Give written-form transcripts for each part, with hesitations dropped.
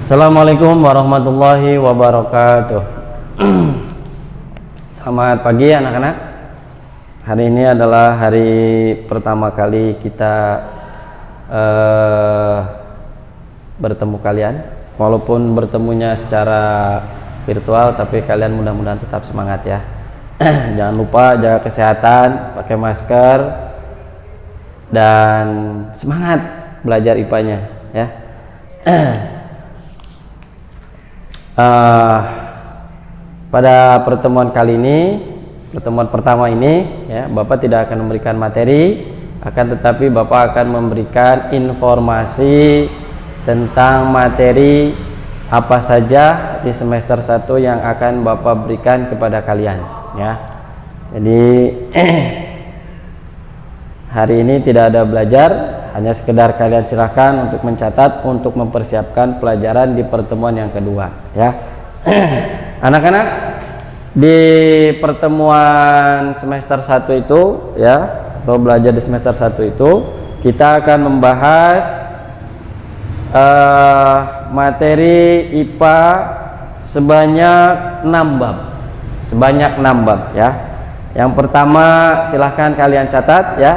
Assalamualaikum warahmatullahi wabarakatuh. Selamat pagi anak-anak. Hari ini adalah hari pertama kali kita bertemu kalian. Walaupun bertemunya secara virtual, tapi kalian mudah-mudahan tetap semangat ya. Jangan lupa jaga kesehatan, pakai masker, dan semangat belajar IPA-nya ya. Pada pertemuan kali ini, pertemuan pertama ini ya, Bapak tidak akan memberikan materi, akan tetapi Bapak akan memberikan informasi tentang materi apa saja di semester 1 yang akan Bapak berikan kepada kalian ya. Jadi hari ini tidak ada belajar, hanya sekedar kalian silahkan untuk mencatat untuk mempersiapkan pelajaran di pertemuan yang kedua ya. Anak-anak, di pertemuan semester 1 itu ya, atau belajar di semester 1 itu kita akan membahas materi IPA sebanyak 6 bab. Sebanyak 6 bab ya. Yang pertama silahkan kalian catat ya.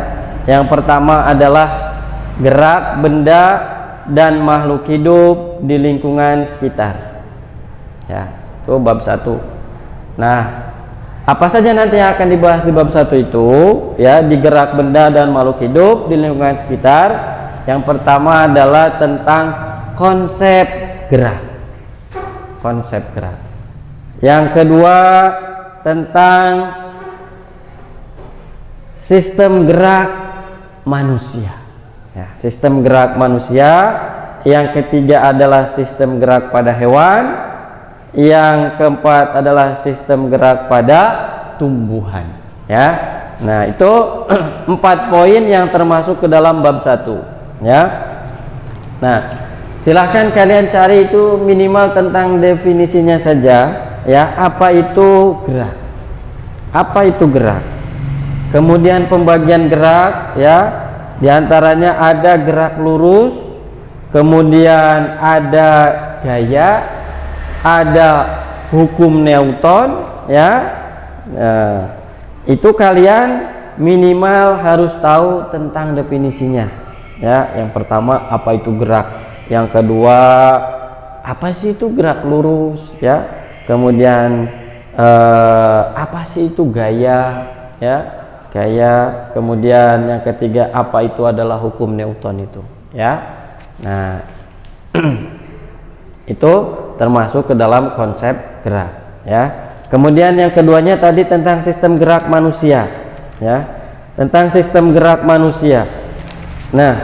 Yang pertama adalah gerak benda dan makhluk hidup di lingkungan sekitar. Ya, itu bab 1. Nah, apa saja nanti yang akan dibahas di bab 1 itu ya, di gerak benda dan makhluk hidup di lingkungan sekitar. Yang pertama adalah tentang konsep gerak. Konsep gerak. Yang kedua tentang sistem gerak manusia. Ya, sistem gerak manusia. Yang ketiga adalah sistem gerak pada hewan. Yang keempat adalah sistem gerak pada tumbuhan ya. Nah, itu 4 poin yang termasuk ke dalam bab 1 ya. Nah, silahkan kalian cari itu minimal tentang definisinya saja ya. Apa itu gerak? Apa itu gerak? Kemudian pembagian gerak ya. Di antaranya ada gerak lurus, kemudian ada gaya, ada hukum Newton ya. Nah, itu kalian minimal harus tahu tentang definisinya ya. Yang pertama apa itu gerak, yang kedua apa sih itu gerak lurus ya, kemudian apa sih itu gaya ya, gaya, kemudian yang ketiga apa itu adalah hukum Newton itu ya. Nah itu termasuk ke dalam konsep gerak ya. Kemudian yang keduanya tadi tentang sistem gerak manusia ya, tentang sistem gerak manusia. Nah,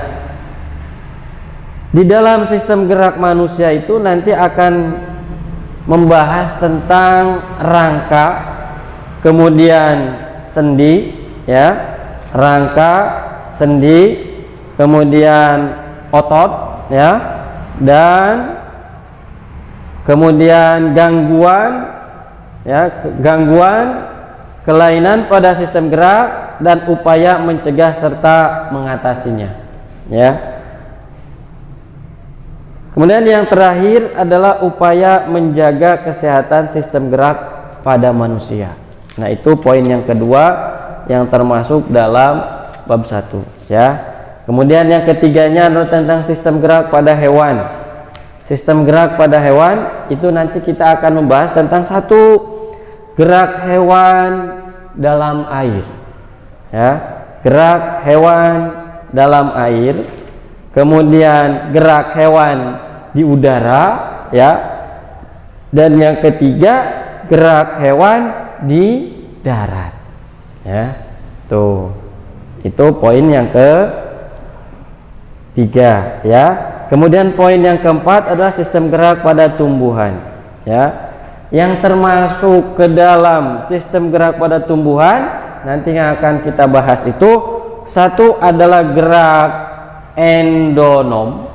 di dalam sistem gerak manusia itu nanti akan membahas tentang rangka, kemudian sendi ya, rangka, sendi, kemudian otot ya, dan kemudian gangguan ya, gangguan, kelainan pada sistem gerak dan upaya mencegah serta mengatasinya ya. Kemudian yang terakhir adalah upaya menjaga kesehatan sistem gerak pada manusia. Nah, itu poin yang kedua yang termasuk dalam bab 1 ya. Kemudian yang ketiganya adalah tentang sistem gerak pada hewan. Sistem gerak pada hewan itu nanti kita akan membahas tentang satu, gerak hewan dalam air ya, gerak hewan dalam air, kemudian gerak hewan di udara ya, dan yang ketiga gerak hewan di darat ya. Tuh, itu poin yang ketiga ya. Kemudian poin yang keempat adalah sistem gerak pada tumbuhan ya. Yang termasuk ke dalam sistem gerak pada tumbuhan nanti yang akan kita bahas itu, satu adalah gerak endonom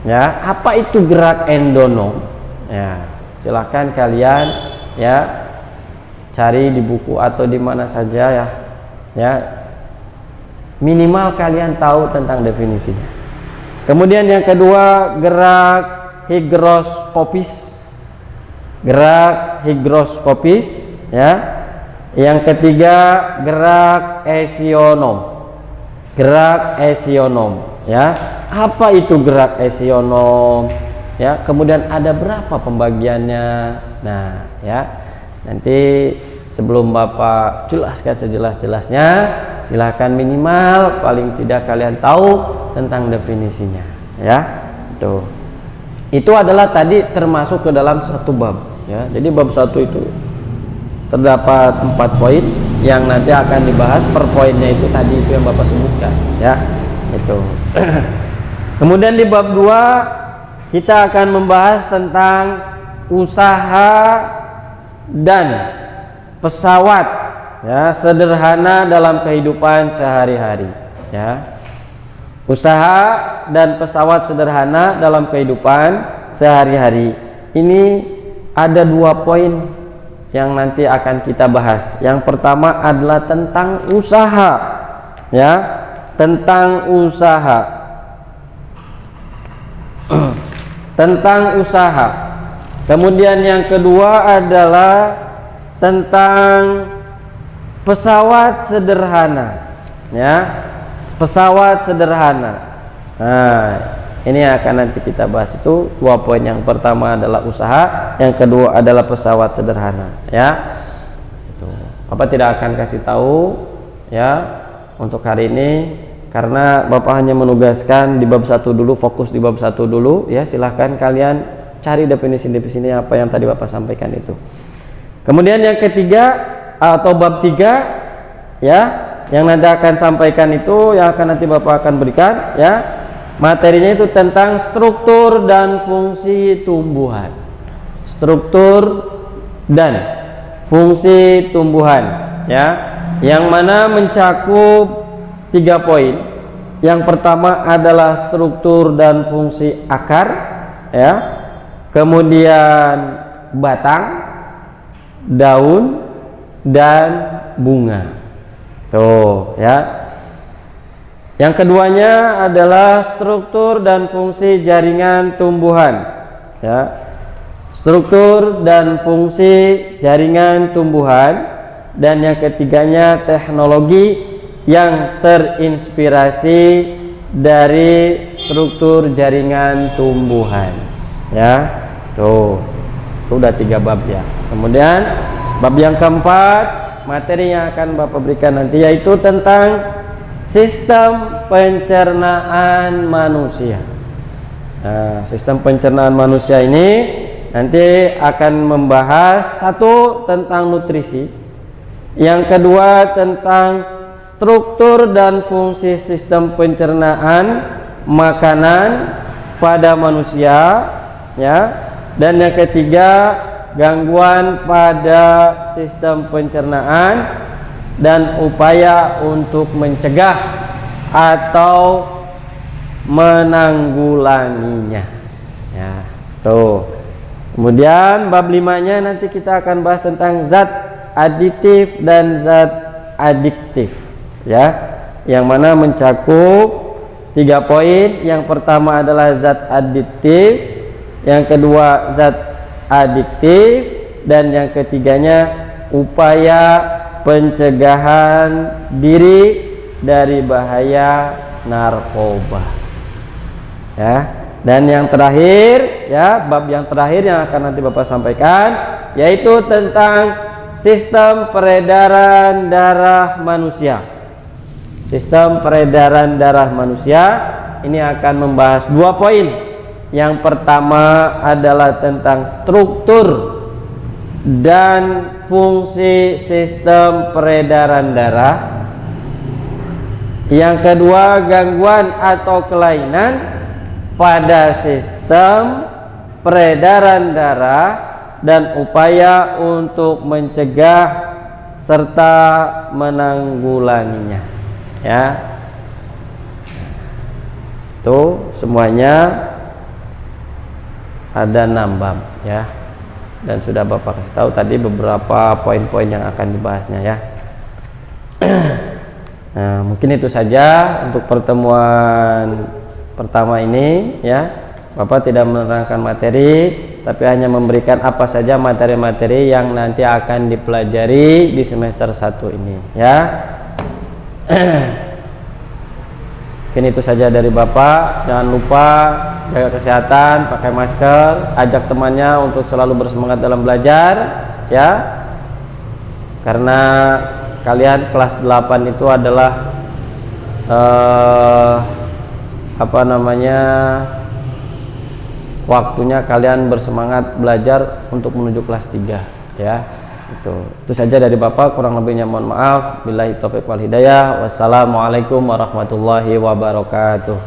ya. Apa itu gerak endonom ya? Silahkan kalian ya cari di buku atau di mana saja ya. Ya, minimal kalian tahu tentang definisinya. Kemudian yang kedua, gerak higroskopis. Gerak higroskopis, ya. Yang ketiga gerak esionom. Gerak esionom, ya. Apa itu gerak esionom? Ya, kemudian ada berapa pembagiannya? Nah, ya. Nanti sebelum Bapak jelaskan sejelas-jelasnya, silakan minimal paling tidak kalian tahu tentang definisinya, ya. Tuh. Itu adalah tadi termasuk ke dalam satu bab, ya. Jadi bab 1 itu terdapat 4 poin yang nanti akan dibahas per poinnya itu tadi itu yang Bapak sebutkan, ya. Itu. Kemudian di bab 2 kita akan membahas tentang usaha dan pesawat, ya, sederhana dalam kehidupan sehari-hari, ya. Usaha dan pesawat sederhana dalam kehidupan sehari-hari. Ini ada 2 poin yang nanti akan kita bahas. Yang pertama adalah tentang usaha, ya, tentang usaha. Tentang usaha. Kemudian yang kedua adalah tentang pesawat sederhana, ya, pesawat sederhana. Nah, ini akan nanti kita bahas itu 2 poin. Yang pertama adalah usaha, yang kedua adalah pesawat sederhana, ya. Itu Bapak tidak akan kasih tahu, ya, untuk hari ini karena Bapak hanya menugaskan di bab 1 dulu, fokus di bab 1 dulu, ya. Silahkan kalian cari definisi-definisi apa yang tadi Bapak sampaikan itu. Kemudian yang ketiga atau bab 3, ya, yang nanti akan sampaikan itu, yang akan nanti Bapak akan berikan, ya, materinya itu tentang struktur dan fungsi tumbuhan. Struktur dan fungsi tumbuhan, ya, yang mana mencakup 3 poin. Yang pertama adalah struktur dan fungsi akar, ya, kemudian batang, daun, dan bunga. Tuh, ya. Yang keduanya adalah struktur dan fungsi jaringan tumbuhan, ya. Struktur dan fungsi jaringan tumbuhan. Dan yang ketiganya teknologi yang terinspirasi dari struktur jaringan tumbuhan, ya. Tuh, itu udah 3 bab, ya. Kemudian bab yang keempat, materi yang akan Bapak berikan nanti yaitu tentang sistem pencernaan manusia. Nah, sistem pencernaan manusia ini nanti akan membahas 1 tentang nutrisi, yang kedua tentang struktur dan fungsi sistem pencernaan makanan pada manusia, ya, dan yang ketiga gangguan pada sistem pencernaan dan upaya untuk mencegah atau menanggulanginya, ya. Tuh. Kemudian bab 5-nya nanti kita akan bahas tentang zat aditif dan zat adiktif, ya, yang mana mencakup 3 poin. Yang pertama adalah zat aditif, yang kedua zat adiktif, dan yang ketiganya upaya pencegahan diri dari bahaya narkoba, ya. Dan yang terakhir, ya, bab yang terakhir yang akan nanti Bapak sampaikan yaitu tentang sistem peredaran darah manusia. Sistem peredaran darah manusia ini akan membahas 2 poin. Yang pertama adalah tentang struktur dan fungsi sistem peredaran darah. Yang kedua, gangguan atau kelainan pada sistem peredaran darah dan upaya untuk mencegah serta menanggulanginya, ya. Itu semuanya ada 6 bab, ya. Dan sudah Bapak kasih tahu tadi beberapa poin-poin yang akan dibahasnya, ya. Nah, mungkin itu saja untuk pertemuan pertama ini, ya. Bapak tidak menerangkan materi, tapi hanya memberikan apa saja materi-materi yang nanti akan dipelajari di semester 1 ini, ya. Mungkin itu saja dari Bapak. Jangan lupa jaga kesehatan, pakai masker, ajak temannya untuk selalu bersemangat dalam belajar, ya. Karena kalian kelas 8 itu adalah waktunya kalian bersemangat belajar untuk menuju kelas 3, ya. Itu saja dari Bapak, kurang lebihnya mohon maaf. Billahi taufiq wal hidayah. Wassalamualaikum warahmatullahi wabarakatuh.